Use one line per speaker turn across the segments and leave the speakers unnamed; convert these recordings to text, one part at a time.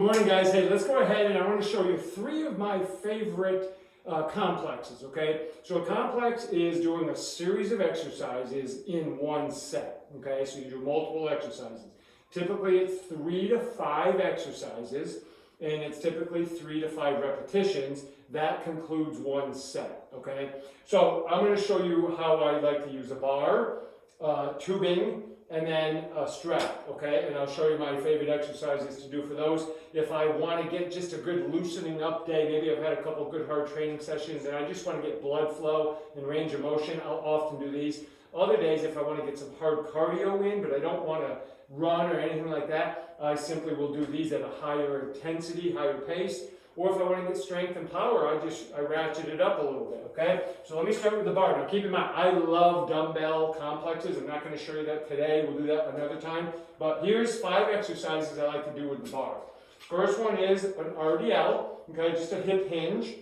Good morning, guys. Hey, let's go ahead and I want to show you three of my favorite complexes, okay? So a complex is doing a series of exercises in one set, okay? So you do multiple exercises. Typically it's 3 to 5 exercises, and it's typically 3 to 5 repetitions. That concludes one set, okay? So I'm going to show you how I like to use a bar, tubing, and then a strap, okay? And I'll show you my favorite exercises to do for those. If I want to get just a good loosening up day, maybe I've had a couple good hard training sessions and I just want to get blood flow and range of motion, I'll often do these. Other days, if I want to get some hard cardio in, but I don't want to run or anything like that, I simply will do these at a higher intensity, higher pace. Or if I want to get strength and power, I ratchet it up a little bit, okay? So let me start with the bar. Now keep in mind, I love dumbbell complexes. I'm not going to show you that today. We'll do that another time. But here's 5 exercises I like to do with the bar. First one is an RDL, okay? Just a hip hinge.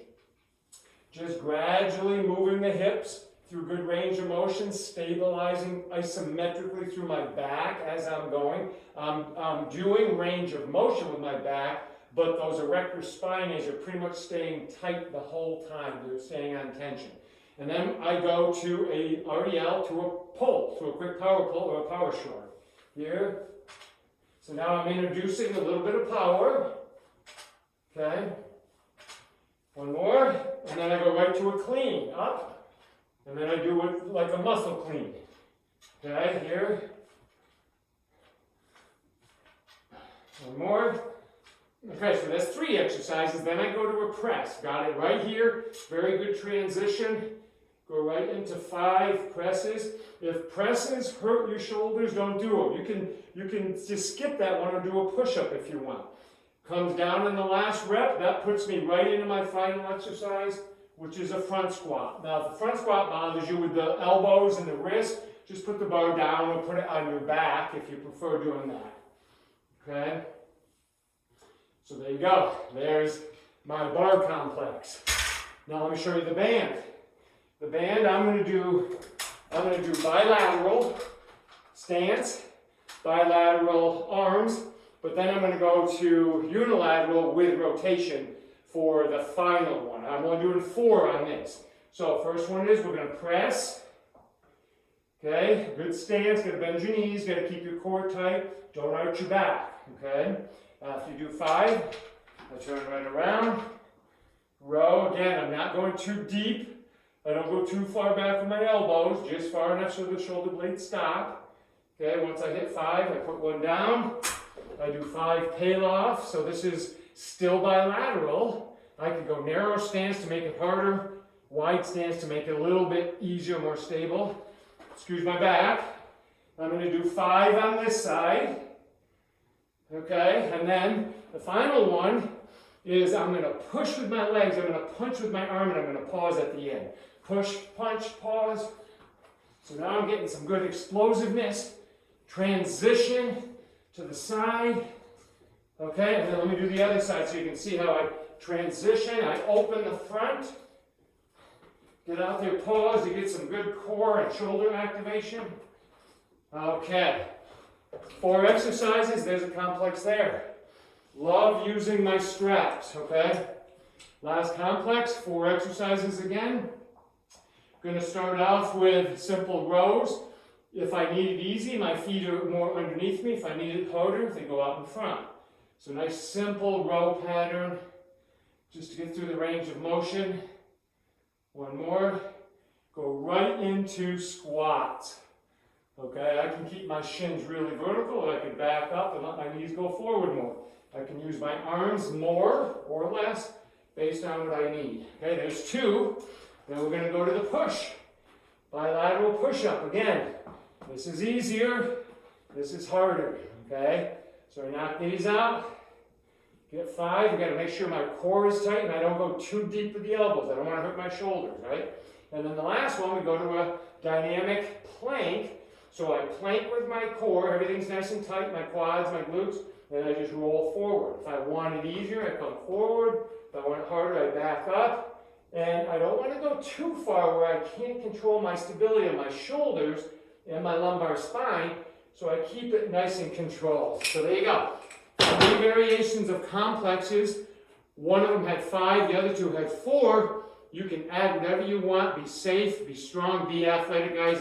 Just gradually moving the hips through good range of motion, stabilizing isometrically through my back as I'm going. I'm doing range of motion with my back, but those erector spinae are pretty much staying tight the whole time. They're staying on tension. And then I go to a RDL, to a pull, to a quick power pull or a power short. Here. So now I'm introducing a little bit of power. Okay. One more. And then I go right to a clean. Up. And then I do it like a muscle clean. Okay, here. One more. Okay, so that's 3 exercises. Then I go to a press. Got it right here. Very good transition. Go right into 5 presses. If presses hurt your shoulders, don't do them. You can just skip that one or do a push-up if you want. Comes down in the last rep. That puts me right into my final exercise, which is a front squat. Now, if the front squat bothers you with the elbows and the wrist, just put the bar down or put it on your back if you prefer doing that. Okay? So there you go. There's my bar complex. Now let me show you the band. The band I'm going to do bilateral stance, bilateral arms, but then I'm going to go to unilateral with rotation for the final one. I'm only doing 4 on this. So first one is we're going to press. Okay, good stance, got to bend your knees, got to keep your core tight, don't arch your back. Okay. After you do 5, I turn right around, row. Again, I'm not going too deep. I don't go too far back with my elbows, just far enough so the shoulder blades stop. Okay, once I hit 5, I put one down. I do 5 tail off, so this is still bilateral. I could go narrow stance to make it harder, wide stance to make it a little bit easier, more stable. Excuse my back. I'm going to do 5 on this side. Okay, and then the final one is I'm going to push with my legs, I'm going to punch with my arm, and I'm going to pause at the end. Push, punch, pause. So now I'm getting some good explosiveness. Transition to the side. Okay, and then let me do the other side so you can see how I transition. I open the front. Get out there, pause to get some good core and shoulder activation. Okay. 4 exercises, there's a complex there. Love using my straps, okay? Last complex, 4 exercises again. Going to start off with simple rows. If I need it easy, my feet are more underneath me. If I need it harder, they go out in front. So nice simple row pattern, just to get through the range of motion. One more. Go right into squats. Okay, I can keep my shins really vertical, or I can back up and let my knees go forward more. I can use my arms more or less based on what I need. Okay, there's 2. Then we're going to go to the push. Bilateral push-up. Again, this is easier, this is harder. Okay, so I knock these out. Get 5. I've got to make sure my core is tight and I don't go too deep with the elbows. I don't want to hurt my shoulders, right? And then the last one, we go to a dynamic plank. So I plank with my core, everything's nice and tight, my quads, my glutes, and I just roll forward. If I want it easier, I come forward. If I want it harder, I back up. And I don't want to go too far where I can't control my stability of my shoulders and my lumbar spine, so I keep it nice and controlled. So there you go. Three variations of complexes. One of them had 5, the other 2 had 4. You can add whatever you want. Be safe, be strong, be athletic, guys.